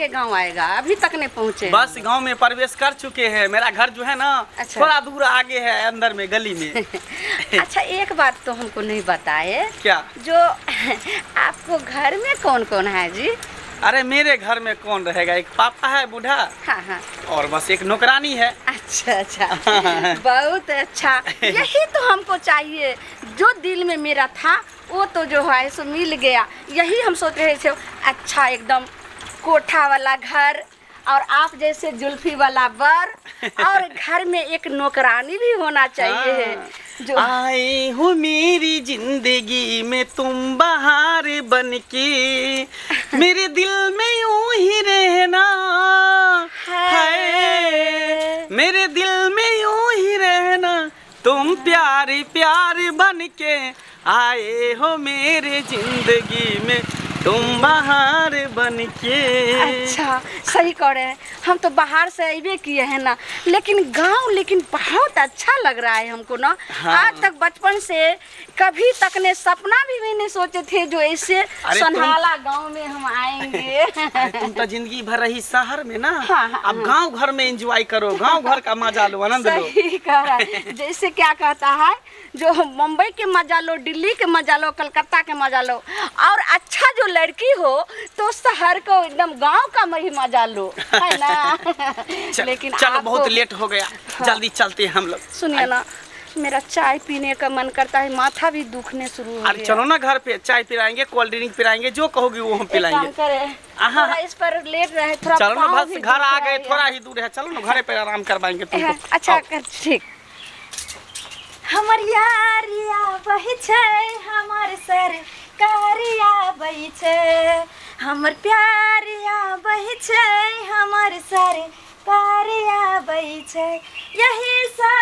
आपके गांव आएगा? अभी तक नहीं पहुंचे? बस गांव में प्रवेश कर चुके हैं। मेरा घर जो है ना अच्छा। थोड़ा दूर आगे है, अंदर में गली में। अच्छा, एक बात तो हमको नहीं बताए। क्या? जो आपको घर में कौन कौन है जी? अरे मेरे घर में कौन रहेगा, एक पापा है बूढ़ा। हाँ हाँ। और बस एक नौकरानी है। अच्छा अच्छा, बहुत अच्छा। यही तो हमको चाहिए, जो दिल में मेरा था वो तो जो है सो मिल गया। यही हम सोच रहे थे, अच्छा एकदम कोठा वाला घर और आप जैसे जुल्फी वाला बर और घर में एक नौकरानी भी होना चाहिए है। जो आए हो मेरी जिंदगी में तुम बहार बनके, मेरे दिल में यूं ही रहना है, मेरे दिल में यूं ही रहना, तुम प्यारे प्यारे बनके आए हो मेरे जिंदगी में तुम बाहर बनके। अच्छा, सही कह रहे हैं। हम तो बाहर से अबे किए हैं ना, लेकिन गांव लेकिन बहुत अच्छा लग रहा है हमको ना। हाँ। आज तक बचपन से कभी तक ने सपना भी नहीं सोचे थे जो ऐसे सनहाला गांव में हम आएंगे। तुम तो जिंदगी भर रही शहर में ना। हाँ, हाँ, अब गांव घर में एंजॉय करो, गांव घर का मजा लो, आनंद लो। सही कह रहा है। जैसे क्या कहता है, जो मुंबई के मजा लो, दिल्ली के मजा लो, कलकत्ता के मजा लो, और अच्छा जो लड़की हो तो शहर को एकदम गांव का मजा लो, है ना। लेकिन चलो आपको बहुत लेट हो गया। हाँ। जल्दी चलते हैं हम लोग। सुनिए ना, मेरा चाय पीने का मन करता है, माथा भी दुखने शुरू हो अरे गया। चलो ना घर पे, चाय पिलाएंगे, कोल्ड ड्रिंक पिलाएंगे, जो कहोगी वो हम एक पिलाएंगे। काम करे, थोड़ा इस पर लेट रहे, थोड़ा चलो ना, पाँव बस भी घर दुख आ रहा गए, है थोड़ा यार। ही दूर है। चलो ना घरे पे आराम करवाएंगे तुमको। अच्छा आओ। ठीक। हमर यारिया बही छै, हमर सर कारिया बही छै, हमर प्यारिया बही छै, हमर सर कारिया बही छै। यही सा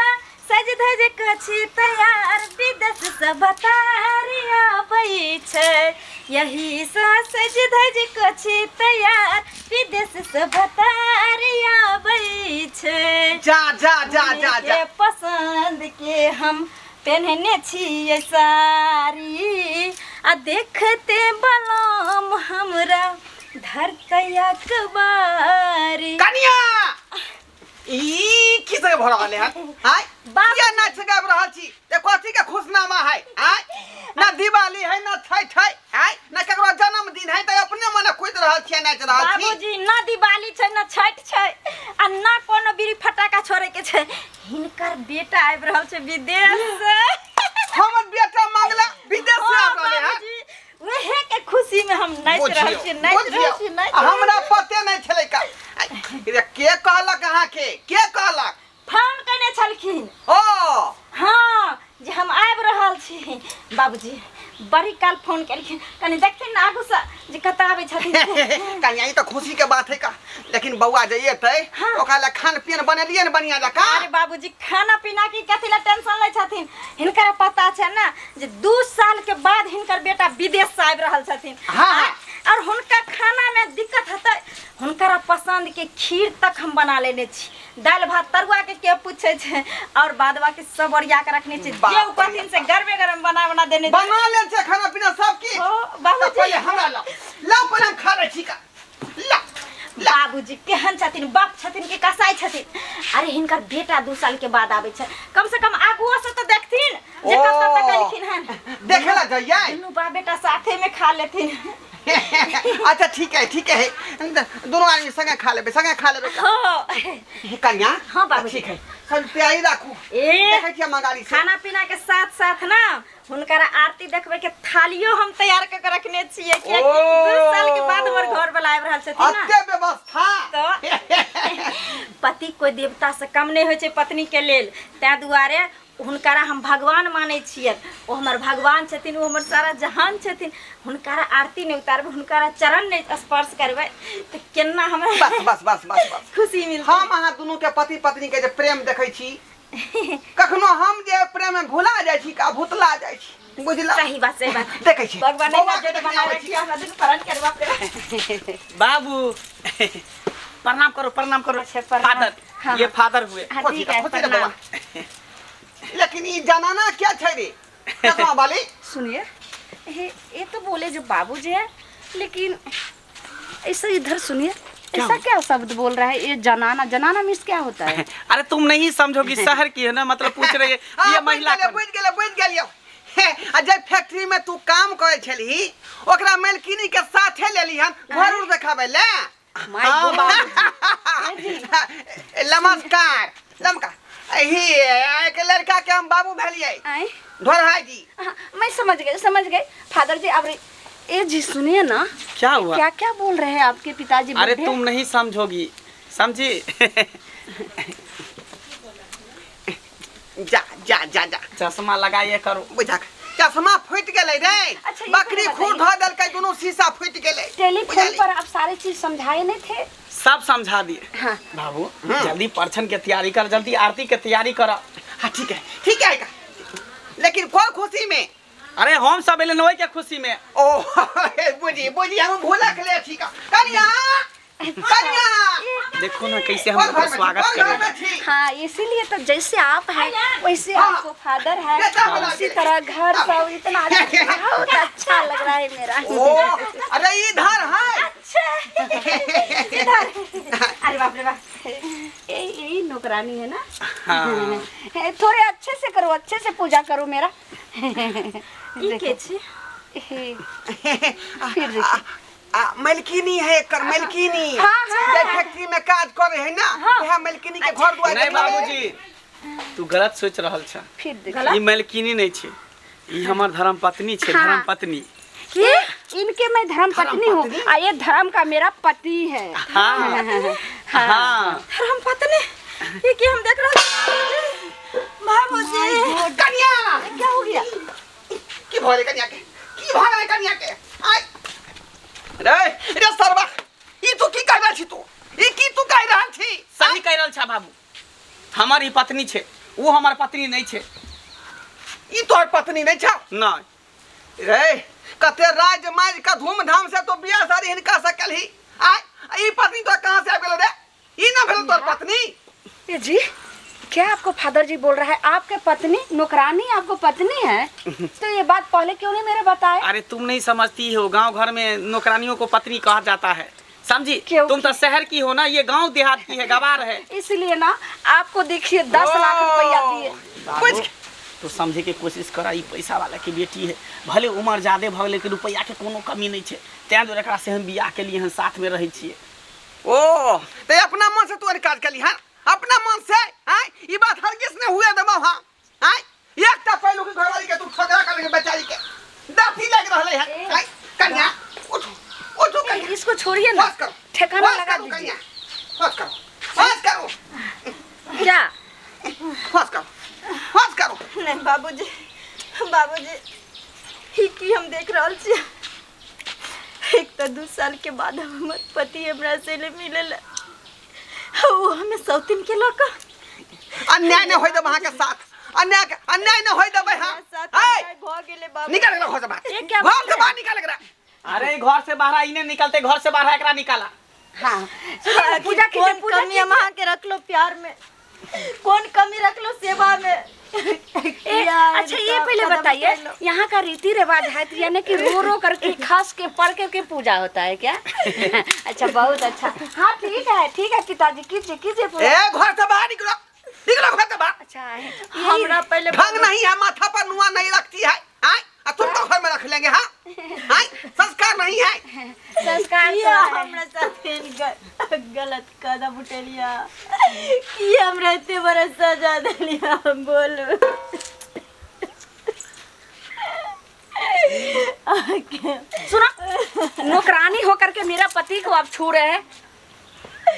सज धज कछि तैयार, विदेश से बतारिया बही छै। यही सा सज धज कछि तैयार, विदेश से बतारिया बही छै। जा जा जा जा जा। के पसंद के हम पहनने छियै साड़ी, आ देखते बलम हमरा धरतै अखबारी। कनिया ई किसे भर रहले हन? हाय बाबा नाच गाब रहल छी, ते कथि के खुशनामा है? हाय ना दिवाली है, ना छठ है, हाय ना ककरो जन्मदिन है, त अपने मने खुद रहल छी, नाच रहल छी। बाबूजी, ना दिवाली छै, ना छठ छै, आ ना कोनो बीड़ी फटाका छोड़े के छै। हिनकर बेटा आबि रहल छै विदेश से। हमर बेटा मंगला विदेश से आब रहले है। वहे के खुशी में हम नाच रहल छी, हमरा पते नहीं छले का। के कहलक अहाँ के कहलक? फोन कने छलखिन। ओ हाँ, जे हम आबि रहल छी। बाबूजी बड़ी काल फोन केलखिन, कनी देखथिन ना आगू से जे कत आबै छथिन। कन्या ई तो खुशी के बात है का, लेकिन बउआ जे एतै ओकरा ले खान पीन बनेलिए न बढ़िया जका। अरे बाबूजी, खाना पीना की कथि ला टेंशन लै छथिन? हिनकर पता छै ना जे 2 साल के बाद हिनकर बेटा विदेश से आबि रहल छथिन। हाँ। और हुनका खाना में दिक्कत हेतै, हुनकर पसंद के खीर तक हम बना लेने छी। दाल भात तरुआ के पूछे छै, और बादवा के सब ओरिया के रखने छी। जे उपथिन से गरमे गरम बना देने बना ले छै खाना पीना सब की। बाबूजी पहले हमरा ला पहले हम खा रहे छी का। ला बाबूजी केहन छथिन, बाप छथिन कि कसाई छथिन? अरे हिनकर बेटा 2 साल के बाद आबै छै, कम से कम आगुओ से तो देखथिन जे कत तक एलखिन हन। देखेला जाइए, दुनू बाप बेटा साथे में खा लेथिन। अच्छा ठीक है दोनों आदमी संगे खा लेबे हाँ। कन्या। हाँ बाबूजी, ठीक है, सब तैयारी राखू। देखै छियै मंगाली से खाना पीना के साथ साथ ना हुनकर आरती देखबे के थालियो हम तैयार कर के रखने छियै, कियाकि 2 साल के बाद हमर घर वाला आबि रहल छथिन ना। अत्ते व्यवस्था तो पति कोई देवता से कम नहीं होइ छै पत्नी के लेल, तै दुआरे हुनकारा हम भगवान माने छियै। ओ हमर भगवान छथिन, ओ हमर सारा जहान छथिन। हुनकारा आरती नहीं उतारबै, हुनकारा चरण नहीं स्पर्श करबै तो केना हमरा बस खुशी मिलतै। हम अहाँ दुनू के पति पत्नी के जे प्रेम देखै छी, कखनो हम जे प्रेम में भुला जाइ छी का भुतला जाइ छी, बुझला? सही बात देखै छी भगवान ने जोड़ बनावे छी, हमरा दिन परन करबा पे। बाबू प्रणाम करो फादर। हाँ, ये फादर हुए। हाँ, ठीक है, प्रणाम। लेकिन ये जनाना क्या छै रे? कसमा वाली सुनिए, ये तो बोले जो बाबूजी है, लेकिन ऐसे इधर सुनिए, ऐसा क्या शब्द बोल रहा है ये? जनाना, जनाना मीन्स क्या होता है? अरे तुम नहीं समझोगी, शहर की है ना, मतलब पूछ रही है ये महिला बुझ गेलियो। जब फैक्ट्री में तू काम करे छली ओकरा मालकिनी के साथे लेली हन घर उर देखाबे ले। My God. नमस्कार लमका ही एक लड़का के हम बाबू भेलिए ढोरहाई जी। मैं समझ गई फादर जी। अब ये जी सुनिए ना, क्या हुआ? क्या क्या बोल रहे हैं आपके पिताजी? अरे तुम नहीं समझोगी, समझी? जा जा जा जा चश्मा लगाइए करो। बुझा चश्मा फूट गेले रे। अच्छा, ये बकरी तो खून धो देलकै, दोनों शीशा फूट गेले। टेलीफोन पर आप सारी चीज समझाए नहीं थे? सब समझा दिए। हाँ। बाबू जल्दी परछन के तैयारी कर, जल्दी आरती के तैयारी कर। हाँ ठीक है लेकिन कौन खुशी में? अरे हम सब एले के खुशी में। ओ बुझी हम भूला के ले। ठीक है कन्या देखो ना कैसे हम लोग स्वागत करें। हाँ, इसीलिए तो जैसे आप हैं वैसे आपको फादर है, उसी तरह घर सब इतना बहुत अच्छा लग रहा है मेरा। अरे इधर है। अरे बाप रे बाप, यही नौकरानी है ना? हाँ। थोड़े अच्छे से करो, अच्छे से पूजा करो मेरा। फिर मलकिनी है कर मलकिनी। हाँ। फैक्ट्री में काज करे है ना, यह मलकिनी के घर दुआर। नहीं बाबूजी, तू गलत सोच रहल छ। फिर ई मलकिनी नहीं छे, ई हमर धर्म पत्नी छे। हाँ। धर्म पत्नी कि इनके मैं धर्म पत्नी हूँ, ये धर्म का मेरा पति है। हाँ हाँ। धर्म पत्नी ये कि हम देख रहे हैं। बाबूजी कन्या क्या हो गया? की भले कन्या के की भाग रे कन्या के आई रे सरवा ई तू की कह रहल छी? तू ई की तू कह रहल छी? सही कह रहल छ बाबू, हमर ही पत्नी छे, वो हमर पत्नी नहीं छे। ई तोहर पत्नी नहीं छ? नहीं रे कते राज माज का धूमधाम से तो बियाह शादी हिनका सकल ही। आई ई पत्नी तो कहां से आ गेलो रे? ई ना भेल तोहर पत्नी? ये जी क्या आपको फादर जी बोल रहा है? आपके पत्नी नौकरानी आपको पत्नी है? तो ये बात पहले क्यों नहीं मेरे बताए? अरे तुम नहीं समझती हो, गांव घर में नौकरानियों को पत्नी कहा जाता है, समझी? तुम तो शहर की हो ना, ये गांव देहात की है, गवार है। इसलिए ना आपको देखिए 10 लाख रुपया दिए। तो समझे के कोशिश करा, ई पैसा वाला की बेटी है, भले उम्र ज्यादा भ लेकिन रुपया के कोनो कमी नहीं छे। तैं जो एकरा से हम बियाह के लिए हम साथ में रहे छिए। ओ ते अपना मन से तू काज कली हां? अपना मन से? हां ई बात हरगिज ने हुए दबा। हां हां एकटा पहलू के घरवाली के तू ठोकरा कर के बेचारी के दाफी लग रहले है। हां कन्या उठ कन्या, इसको छोड़िए ना, ठिकाना लगा दीजिए। बस करो क्या? बस करो। नहीं बाबूजी ही की हम देख रहल छी। एक तो 2 साल के बाद हमर पति हमरा से मिलल, वो हमें सौतिन के लोग अन्याय न होय दे वहां के साथ, अन्याय न होय दे भाई। हां भ गेले बाबू। निकल गया घर से बाहर। ये क्या घर से बाहर निकल गया। अरे घर से बाहर इन्हें निकलते, घर से बाहर एकरा निकाला। हाँ, पूजा कमी वहाँ के रख लो प्यार में, कौन कमी रख लो सेवा में। अच्छा ये पहले बताइए, यहाँ का रीति रिवाज है तो यानी कि रो रो करके खास के पढ़ करके पूजा होता है क्या? अच्छा बहुत अच्छा। हाँ ठीक है पिताजी, कीजिए पूजा। ए घर से बाहर निकलो घर से बाहर। अच्छा हमरा पहले ढंग नहीं है, माथा पर नुआ नहीं रखती है। हां तुम तो घर में रख लेंगे। हां संस्कार नहीं है। संस्कार ये हमरा साथ गलत कदम उठेलिया, ये हमरा इतने बड़ा सजा देलिया। हम बोलो सुनो, नौकरानी होकर के मेरा पति को आप छू रहे हैं,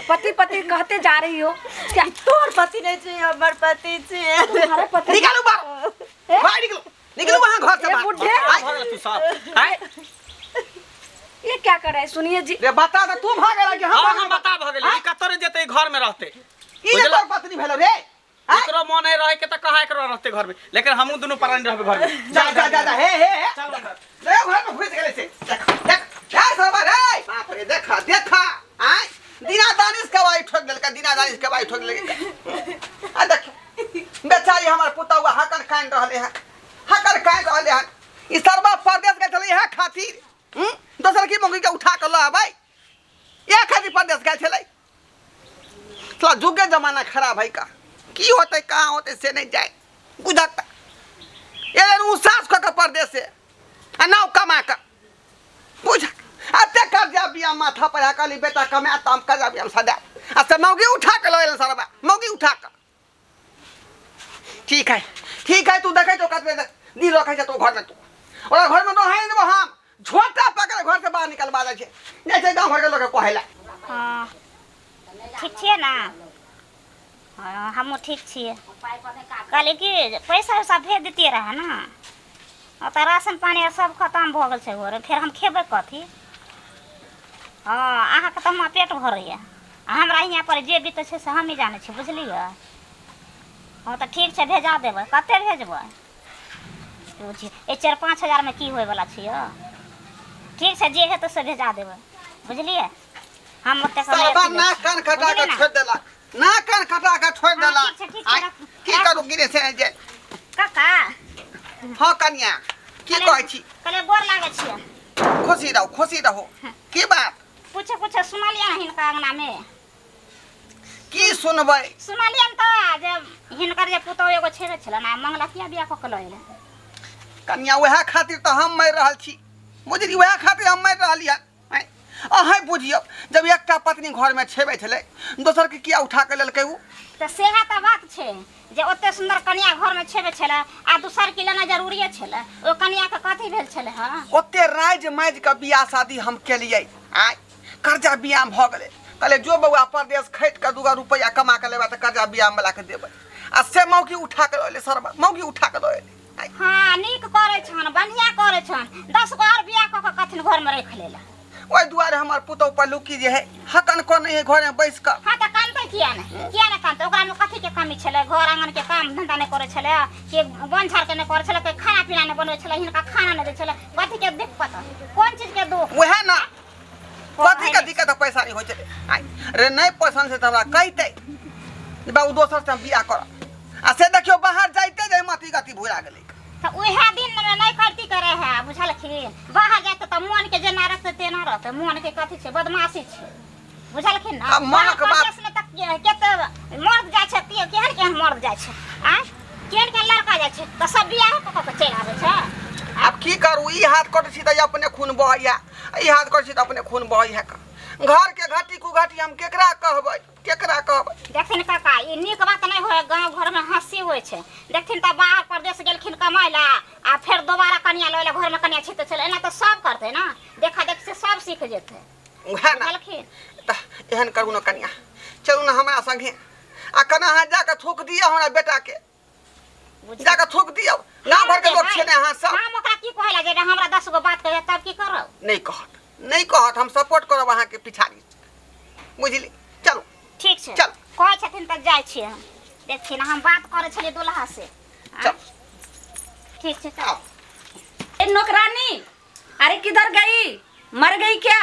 पति कहते जा रही हो क्या? तोर पति नहीं चाहिए, हमार पति चाहिए। तुम्हारा पति निकालो बाहर निकलो वहां घर से बाहर। तू सब ये क्या कर रहे हैं? सुनिए जी, रे बता दे तू भाग गया कि हम बता भ गेलै, ई कतरे जेते घर में रहते। ई ने तोर पत्नी भेलो रे? एकरो मन है रहे के त कहा एकरो रहते घर में, लेकिन हमहु दोनों प्राणी रहबे घर में। जा हे चल अंदर। रे घर में घुस गेले से। देख सरवा रे बाप रे, देखा दीना दानिश के वाई ठोक देलका, दीना दानिश के वाई ठोक देलका। आ देख बेचारी हमर पुतौआ हकर कान रहले है, ई सरवा परदेश गए चले है खातिर। दोसर की मंगी के उठा के ल आबै, एक खातिर परदेश गए छलै थोड़ा जुगे जमाना खराब है का की होते कहाँ होते से नहीं जाए बुझता ये उ सास को के परदेश से नाव कमा का बुझ अते कर जा बिया माथा पर काली बेटा कमा त हम कर जा बिया सदा अच्छा मौगी उठा के ले सरबा मौगी उठा के ठीक है तू देखे तो कत में दी रखे छ तो घर में तू और घर में तो है देबो हम झोटा पकड़ घर से बाहर निकलवा दे छे जैसे गांव घर के लोग कहेला हाँ ठीक छियै ना हाँ हमहूँ ठीक छियै कहली कि पैसा वैसा भेज देतियै रहे ना तऽ राशन पानी सब खत्म भऽ गेल छै घरे फेर हम खेबै कथी हाँ अहाँके तऽ हमरा पेट भरैया हमरा यहाँ पर जे बीतै छै से हम ही जानै छी बुझलियै हाँ तऽ ठीक छै भेजा देबै कते भेजबै बुझिए 4-5 हजारमे की होयवला छियै ठीक छै जे हेतै से भेजा देबै बुझलियै हम ओते सरबा ना कान कटा के छोड़ देला ना कान कटा के छोड़ देला की करू गिरे से जे काका हां कन्या की कहै छी कले गोर लागै छियै खुशी रहो की बात कुछ सुनलियै ना हिनका अंगना में की सुनबै सुनलियै तऽ जे हिनकर जे पुतौ एगो छेबे छलै ना मंगला किया बियाह कऽ के लऽ एलै कन्या वह खातिर तो हम मर रहल छी बुझली वह खातिर हम मर रहली है अहाँ बुझियो जब एकटा पत्नी घर में छेबे छलै दोसर के किया उठा के लेलकै उ तऽ सेहा तऽ बात छै जे ओते सुंदर कन्या घर में छेबे छलै आ दोसर के लेना जरूरी छलै ओ कन्या के कथी भेल छलै हां ओते राज माज के बियाह शादी हम केलियै आय कर्जा बियाह भ गेलै कहले जो बउआ परदेश खैत के 2 रुपया कमा के लेबा त कर्जा बियाह में ला के देबै आ से मौगी उठा के लले सरबा मौगी उठा के लले हाँ नीक करे छन बढ़िया करे छन 10 गो और बियाह क के कथिन घर में रख लेला ओइ दुआरे हमर पुतौ पर लुकी जे है हकन को नहीं है घर में बैस के हाँ तऽ कानतै किया ने कानतै ओकरा में कथी के कमी छलै घर आंगन के काम धंधा नहीं करे छलै कि बन झाड़ के नहीं करे छलै कि खाना पीना नहीं बनबै छलै हिनका खाना नहीं दै छलै कथी के दिक्कत कोन चीज के दुख वह ना कथी के दिक्कत पैसा नहीं होय छलै आय रे नहीं पसंद से त हमरा कहतै जे बाबू दोसर से बियाह कर आ से देखियो बाहर जाइते जे मती गति भुला गेलै तो उहे दिन में नहीं करती करे है बुझलखिन बाहर जाते तो मन के जेना रखते तेना रहते मन के कथी छे बदमाशी छे बुझलखिन ना मन के बात में तक केते मर्द जाय छे केहन मर्द जाय छे आ केहन लड़का जाय छे तो सब बियाह क के चल आवे छे अब की करू ई हाथ कट छी त अपने खून बहैया ई हाथ कट छी त अपने खून बहैया घर के घाटी कु घाटी हम केकरा कहबै देखथिन काका ई नीक बात नहीं होय गांव घर में हंसी होय छे देखथिन त बाहर प्रदेश गेलखिन कमाइला आ फिर दोबारा कन्या लैला घर में कन्या छिते चले एना तो सब करते ना देखा देख से सब सीख जेते उहे ना त एहन करू न कन्या चलू ना हमरा संगे आ कना हां जाके थूक दियो हमरा बेटा के जाके थूक दियो गांव घर के लोग छे ने हां सब हम ओकरा की कहला जे हमरा 10 गो बात कहे तब की करब नहीं कहत हम सपोर्ट करब अहाँ के पिछाड़ी बुझली चलो ठीक छे चल कहै छथिन त जाय छी हम देखिन हम बात करे छलिए दुल्हा से चल ठीक छे चल ए नौकरानी अरे किधर गई मर गई क्या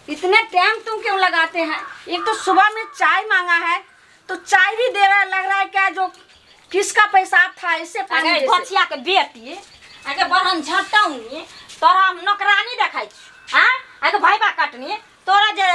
इतने टाइम तुम क्यों लगाते हैं एक तो सुबह में चाय मांगा है तो चाय भी दे रहा लग रहा है क्या जो किसका पैसा था इससे पानी बचिया के बेटी आगे बहन झटाउनी तोरा नौकरानी देखाई छी हां आगे भाईबा काटनी तोरा जे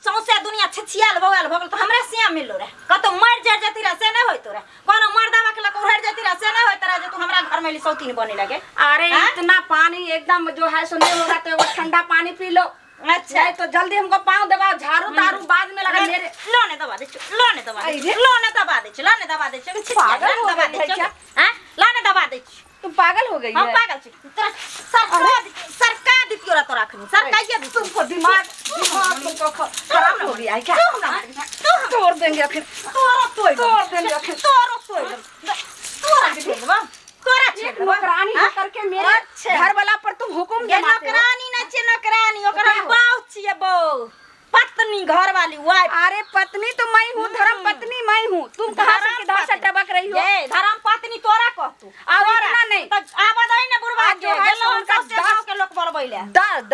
सौसे दुनिया छछियाल बौल भगल तो हमरा सिया मिललो रे कतो मर जा जती रे से नहीं होय तोरा कोनो मर्दावा के लक उहर जती रे से नहीं होय तोरा जे तू हमरा घर में ली सौतीन बने लगे अरे इतना पानी एकदम जो है सुनने होगा तो वो ठंडा पानी पी लो अच्छा तो जल्दी हमको पाँव दबाओ झाड़ू तारू बाद में लगा मेरे लोने दबा दे लोने दबा दे पागल हो गई क्या हां लोने दबा दे तुम पागल हो गई हम है पागल छी तोरा सरकार दी तोरा तो रखनी सरकार के दी तुमको दिमाग तुमको खराब हो गया है क्या तोड़ देंगे फिर तोड़ देंगे फिर तोरा छे नौकरानी करके मेरे घर वाला पर तुम हुकुम ये नौकरानी न छे नौकरानी ओकरा बाऊ छिए बहू पत्नी घर वाली वाइफ अरे पत्नी तो मैं हूँ धर्म पत्नी मैं हूँ तुम कहाँ से किधर से टबक रही हो ये धर्म पत्नी तोरा कहतू अब इतना नहीं आबदई न बुढ़वा जो है सो उनका के लोग बरबैले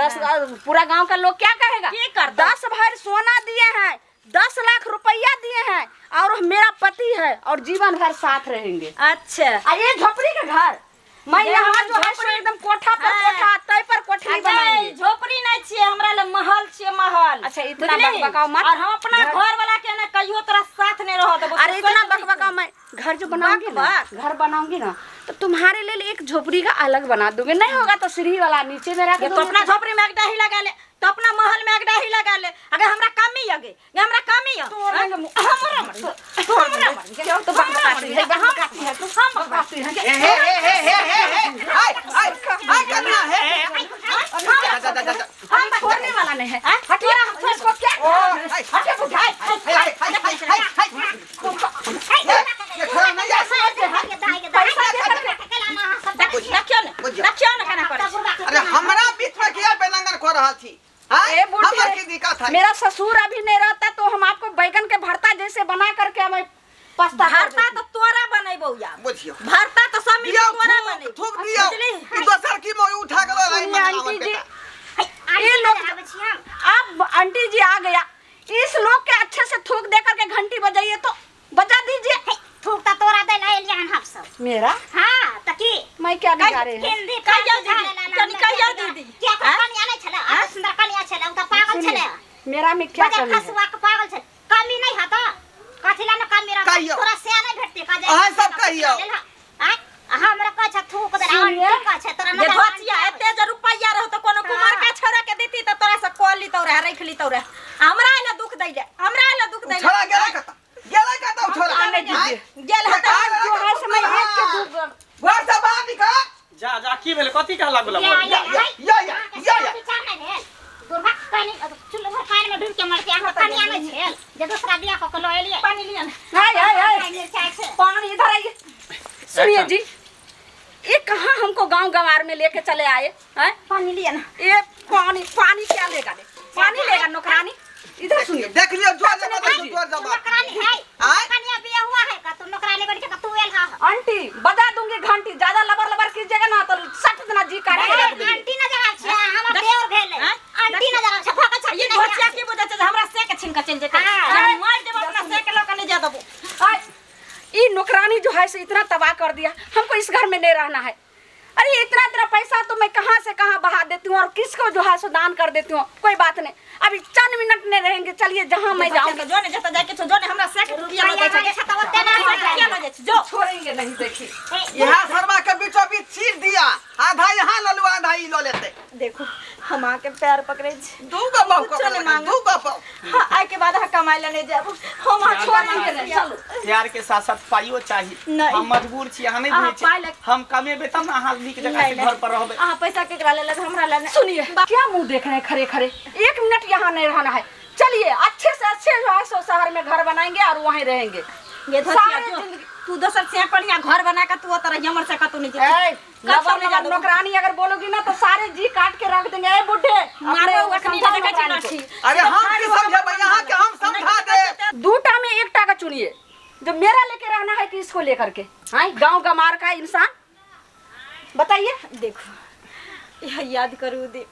10 पूरा गांव का लोग क्या कहेगा की कर 10 भर सोना दिए हैं 10 लाख रुपया दिए हैं और मेरा पति है और जीवन भर साथ रहेंगे अच्छा ये झोपड़ी के घर मैं यहाँ जो है सो एकदम कोठा पर कोठा तय पर कोठरी बनाएंगे। झोपड़ी नहीं छिए, हमरा ले महल छिए महल। अच्छा इतना बकबकाओ मत। और हम अपना घर वाला के ना कहियो तोरा साथ नहीं रह देबो। अरे इतना बकबकाओ, मैं घर जो बनाऊंगी ना, घर बनाऊंगी ना तो तुम्हारे लिए एक झोपड़ी का अलग बना दूंगी। नहीं होगा तो सीढ़ी वाला नीचे में रख तो अपना झोपड़ी में एक डाही लगा ले, तो अपना महल में एक डाही लगा ले। अगर हमरा कमी आगे, हमरा कमी आ हमरा मर क्यों तो बकबकाती है, बकबकाती है, हम बकबकाती है। करना है हम छोड़ने वाला नहीं है। हटिए, हम इसको क्या हटिए बुझाए। अरे हमरा बीच में किया बेलंगन को रहा थी। हमर की दिक्कत है। मेरा ससुर अभी नहीं रहता तो हम आपको बैगन के भरता जैसे बना करके हमें पास्ता भरता तो तोरा बनेबो या बुझियो भरता तो सब मिल तोरा बने। थूक दियो कि दोसर की मोई उठा के लाई आंटी जी, ये लोग आप आंटी जी आ गया, इस लोग के अच्छे से थूक दे करके घंटी बजाइए तो बजा दीजिए। थूक ता तोरा दे ले लिया हम सब। मेरा हां त की मैं क्या बिगा रहे हैं? हिंदी कहियो दीदी, तनी कहियो दीदी। क्या कहानी आने छले, आ सुंदर कहानी छले, उ त पागल छले। मेरा में क्या बजा कमी है? खसवा के पागल छले, कमी नहीं हता कथिला न कमी रह कहियो। तोरा से नहीं भेटते का अहाँ सब कहियो। हमरा का छ थूक दे सुनिए, का छ तोरा जे धोतिया एते जे रुपैया रहो तो कोनो कुमार का छोरा के देती तो तोरा से कोली तोरा रख ली तोरा। हमरा ले दुख दैले, हमरा ले दुख दैले। छोड़ा गेला कता छोड़ा आने दीजिए। गेल हता जो है समय एक के दू घर से बाहर निकल। जा की भेल कथी कह लागल या विचार नहीं भेल दुर्भा कनी चुल्लू भर खाने में ढूंढ के मर के हमरा पानी आने छेल जे दूसरा बियाह क के लए लिए पानी लिया। हाय पानी इधर आइए। सुनिए जी, ये कहाँ हमको गांव गंवार में लेके चले आए हैं? पानी लिया ना। ये पानी क्या लेगा? पानी लेगा नौकरानी? इधर सुनिए, देख लियो जो नौकरानी है कन्या बियाह हुआ है का तुम नौकरानी बन के तू एल हा आंटी बजा दूंगी घंटी, ज्यादा लबर लबर कीजिएगा ना तो सट देना जी काट के रख देंगे। आंटी नजर आ छ हमर देवर भेल है आंटी नजर आ छ फका छ ये धोतिया की वजह से हमरा से के छिनका चल जेते। मार देबो अपना से के लोग ने जा देबो। ये नौकरानी जो है से इतना तबाह कर दिया, हमको इस घर में नहीं रहना है। अरे इतना पैसा तो मैं कहाँ से कहाँ बहा देती हूँ और किसको जो है सो दान कर देती हूँ। कोई बात नहीं, अभी चंद मिनट नहीं रहेंगे, चलिए जहाँ मैं जाऊँगी। जो ने जता जाके जो ने हमरा से के रुपया लगे छ त ओते ना रुपया लगे छ जो छोड़ेंगे नहीं। देखिए यहाँ शर्मा के बीचों बीच चीर दिया, आधा यहाँ ललू आधा ही लो लेते। देखो हम आके पैर पकड़े छ दूगो बहु चले मांग दूगो बहु। हां आए के बाद कमाई लेने जाबो हम छोड़ेंगे नहीं। चलो प्यार के साथ साथ पाइयो चाहिए। नहीं। हम मजबूर छी, अहाँ नहीं अहाँ बुझे पाइ छी। ले- हम कमेबे तब ना अहाँ नीक जगह से घर पर रहबे। आ पैसा केकरा ले हमरा ले। सुनिए, क्या मुंह देख रहे हैं खड़े खड़े? एक मिनट यहाँ नहीं रहना है। चलिए अच्छे से अच्छे जो है सो शहर में घर बनाएंगे और वहीं रहेंगे। ये धोतिया सारे जो जिंदगी- तू दोसर से बढ़िया घर बना के तू तरह हमर से कतू नहीं ए, कब लबर सामने जा लबर नौकरानी अगर बोलोगी ना तो सारे जी काट के रख देंगे। ए बुड्ढे मारो अपने अखनी समझा जगह नौकरानी छी को। अरे हम की समझे यहाँ के हम समझा दे। दूटा में एक टाका चुनिए, जो मेरा लेके रहना है कि इसको लेकर के? हाँ, गांव गमार का इंसान बताइए। देखो यह याद करू दे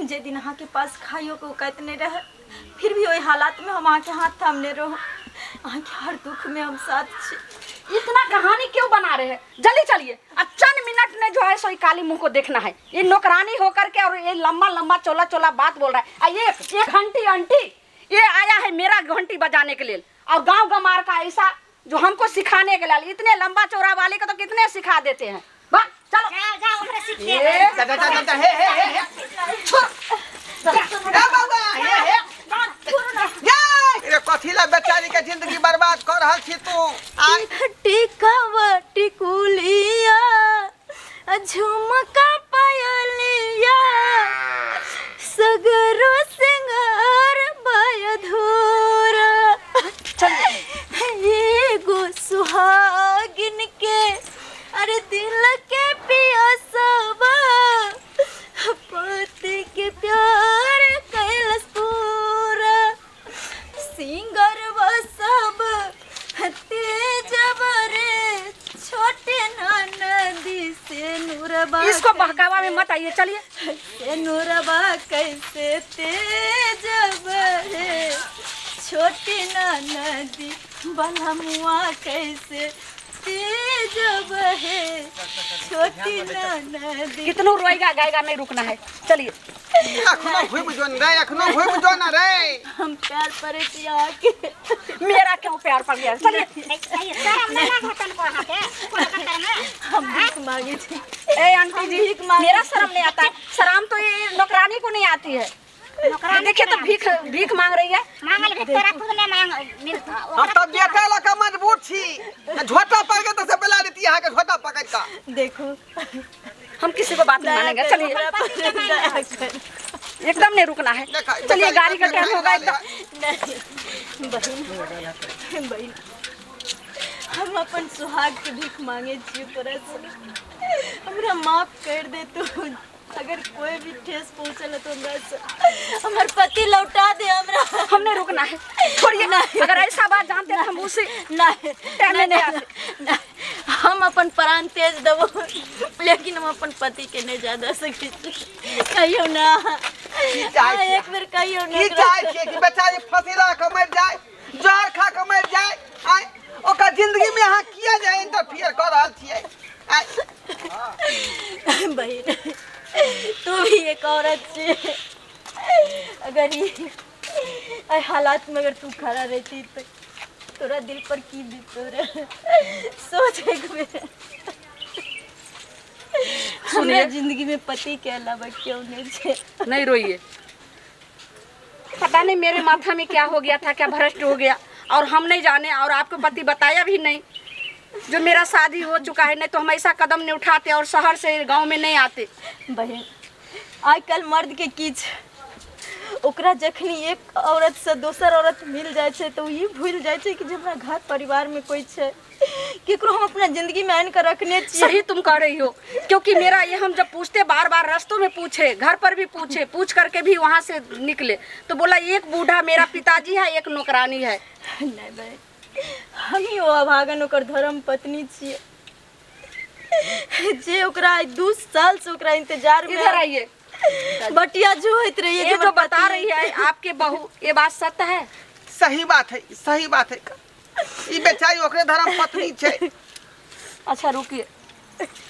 जे दिन अहाँ के पास खाइयो को कहते नहीं रहे, फिर भी वही हालात में हम अहाँ के हाथ थामने रहो। अहाँ के हर दुख में हम साथ छी। इतना कहानी क्यों बना रहे हैं? जल्दी चलिए, चंद मिनट में जो है सो काली मुंह को देखना है। ये नौकरानी होकर के और ये लंबा लंबा चोला चोला बात बोल रहा है। ये घंटी आंटी ये आया है मेरा घंटी बजाने के लिए, और गांव गमार का ऐसा जो हमको सिखाने के लिए। इतने लंबा चौड़ा वाले को तो कितने सिखा देते हैं। बा चलो जा हमरे सीखिए ये जा हे बाबा हे ये कथिला बेचारी के जिंदगी बर्बाद कर रहल छी तू। टिकावा टिकुलिया झुमका पायलिया सगरो सिंगार बयधुरा एगो सुहागिन के अरे दिल के पियासवा पति के प्यार कैलस पूरा सिंगर सब तेज बरे छोटे नदी से नूरबा इसको बहकावा में मत आइए। चलिए से नूरबा कैसे तेज बरे छोटी नदी बलमुआ कैसे जब है छोटी ननदी। कितनों रोएगा गाएगा, नहीं रुकना है। चलिए अखनो घुम जोन रे, अखनो घुम जोन रे। हम प्यार परे पिया के मेरा क्यों प्यार पड़ गया? चलिए शर्म नहीं लगा तनको अहाँ के कोन चक्कर में? हम भीख मांगे छी। ए आंटी जी, भीख मांगे। मेरा शर्म नहीं आता है। शर्म तो ये नौकरानी को नहीं आती है। नौकरानी देखिए तो भीख मांग रही है। मांगल भी तेरा खुद ने मांग मिलता। हम तो बेटा लका मजबूर छी। झोटा पकड़ के तो से बेला देती है के झोटा पकड़ का। देखो हम किसी को बात नहीं मानेंगे। चलिए एकदम नहीं रुकना है। चलिए गाड़ी का टाइम होगा एकदम। बहन बहन हम अपन सुहाग के भीख मांगे छी तोरा से। हमरा माफ कर दे तू। अगर कोई भी ठेस पहुंचल तो हमरा से हमर पति लौटा दे। हमरा हमने रुकना है। छोड़िए, अगर ऐसा बात जानते तो हम उसे नहीं टाइम नहीं आते। हम अपन प्राण तेज देबो, लेकिन हम अपन पति के नहीं ज्यादा सके। कहियो ना एक बेर कहियो ना की चाहे छी कि बेचारी फसीला के मर जाए, जहर खा के मर जाए। आय ओकर जिंदगी में अहाँ किया जाए इंटरफियर कर रहल छियै? बहन तू भी एक औरत छे। अगर ये हालात में अगर तू खड़ा रहती तो तोरा दिल पर की बीतो रे? सोच एक बेर। हमरा जिंदगी में पति के अलावा क्यों नहीं छे? नहीं रोइए। पता नहीं मेरे माथा में क्या हो गया था, क्या भ्रष्ट हो गया, और हम नहीं जाने, और आपको पति बताया भी नहीं। जो मेरा शादी हो चुका है, नहीं तो हम ऐसा कदम नहीं उठाते और शहर से गांव में नहीं आते। बहन आजकल मर्द के की ओकरा जखनी एक औरत से दोसर औरत मिल जाए छे तो ये भूल जाए छे कि जब हमरा घर परिवार में कोई छे, केकरो हम अपना जिंदगी में आन कर रखने छिए। सही तुम कह रही हो, क्योंकि मेरा ये हम जब पूछते, बार बार रास्तों में पूछे, घर पर भी पूछे, पूछ करके भी वहाँ से निकले तो बोला एक बूढ़ा मेरा पिताजी है, एक नौकरानी है। नहीं बहन हम ही वो अभागन ओकर धर्म पत्नी छिए जे ओकरा 2 साल से ओकरा इंतजार में। इधर आइए। बटिया जो होत रही है, ये जो बता रही है आपके बहू, ये बात सत्य है? सही बात है, सही बात है। ई बेचारी ओकरे धर्म पत्नी छे। अच्छा रुकिए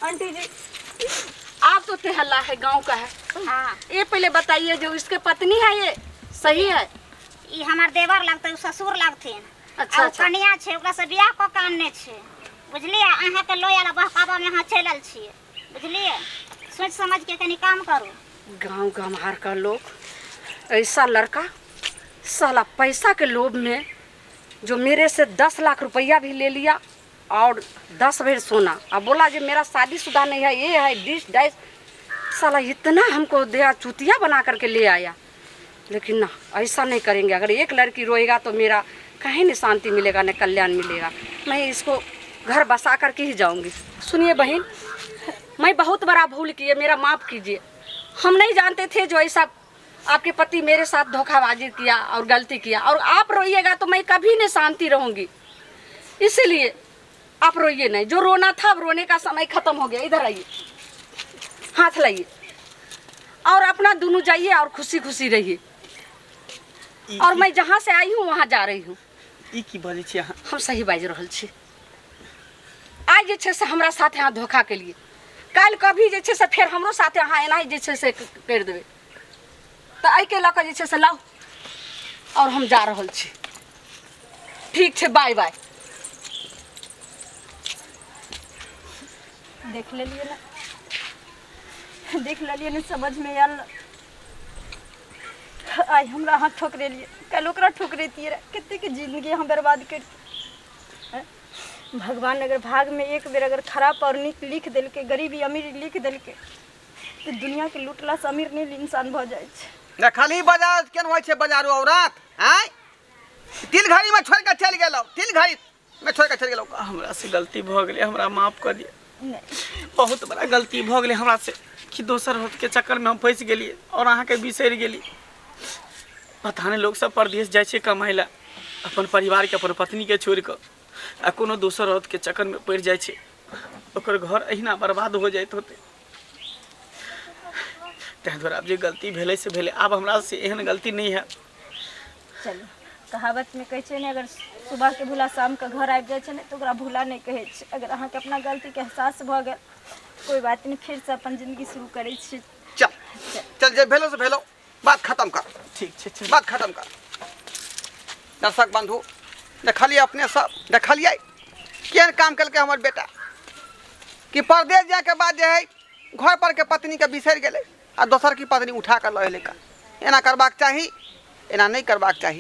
आंटी जी, आप तो तेहल्ला है, गांव का है। हाँ ये पहले बताइए, जो इसके पत्नी है ये सही है? ई हमार देवर लगते, ससुर लगथिन। अच्छा, और अच्छा। कन्या छे, ओकरा से बियाह क के आनने छे। बुझलिए? अहाँ के लोया बहकावा में यहाँ चलल छिए। बुझलिए? सोच समझ के कनी काम करू। गांव गंवार का लोग, ऐसा लड़का साला पैसा के लोभ में जो मेरे से 10 लाख रुपया भी ले लिया और 10 भर सोना, अब बोला जो मेरा शादीशुदा नहीं है, ये है डिश डैश। साला इतना हमको दिया, चुतिया बना करके ले आया। लेकिन ना, ऐसा नहीं करेंगे। अगर एक लड़की रोएगा तो मेरा कहीं नहीं शांति मिलेगा, न कल्याण मिलेगा। मैं इसको घर बसा करके ही जाऊंगी। सुनिए बहन, मैं बहुत बड़ा भूल किए, मेरा माफ़ कीजिए। हम नहीं जानते थे जो ऐसा आपके पति मेरे साथ धोखाबाजी किया और गलती किया, और आप रोइएगा तो मैं कभी नहीं शांति रहूंगी। इसीलिए आप रोइए नहीं, जो रोना था अब रोने का समय खत्म हो गया। इधर आइए, हाथ लाइए और अपना दोनों जाइए और खुशी खुशी रहिए। और मैं जहाँ से आई हूँ वहाँ जा रही हूँ। ई की बाजै छी अहाँ? हम सही बाजि रहल छी। आज जे छै से हमरा साथ यहाँ धोखा के लिए, कल कभी जे छै से फिर हमरो साथ यहाँ एना जे छै से कर देबै, तो आई के लऽ जे छै से लाओ और हम जा रहल छी। ठीक छै, बाय बाय। देख लेलिए ना, देख लेलिए ना, समझ में आयल। आई हमरा हाथ ठोकरे लिए, कल ओकरा ठोकरेतिए, कते के जिंदगी हम बर्बाद कर। भगवान अगर भाग में एक बेर अगर खराब और नीक लिख दिल के, गरीबी अमीर लिख दिल के, तो दुनिया के लूटला से अमीर नहीं इंसान भ जाए छै। देखली बाजार केन होइ छै, बाजारो औरत आय तिल घड़ी में छोड़ के चल गेलौ, तिल घड़ी में छोड़ के चल गेलौ। हमरा से गलती भ गेलै, हमरा माफ कर दिए। नहीं बहुत बड़ा गलती भ गेलै हमरा से कि दोसर होत के चक्कर में हम फंस गेलिए और अहाँ के बिसरि गेली। पता नहीं लोग सब परदेश जाय छै कमाइ ला, अपन परिवार के, अपन पत्नी के छोड़ के, आ कोनो दोसर औरत के चक्कर में पड़ जाय छै, ओकर घर अहिना बर्बाद हो जाइत होते। ताहि दुआरे आब जे गलती भेलै से भेलै, आब हमरा से एहन गलती नहीं है। चलो कहावत में कहै छै ने, अगर सुबह के भूला शाम के घर आबि जाइ छै ने, तो ओकरा भूला नहीं कहै छै। अगर अहाँ के अपना गलती के एहसास भ गेल, कोई बात नहीं, फिर से अपन जिंदगी शुरू करै छी। चल चल, जे भेलो से भेलो, बात खत्म कर। ठीक छै चल। बात खत्म कर। दर्शक बंधु देखलिए, अपने सब देखलिए केहन काम कलकै हमर बेटा, कि परदेश जाए के बाद जे है घर पर के पत्नी के बिसरि गेलै आ दोसर की पत्नी उठा कर लऽ एलै। एना करबाक चाही, एना नहीं करबाक चाही।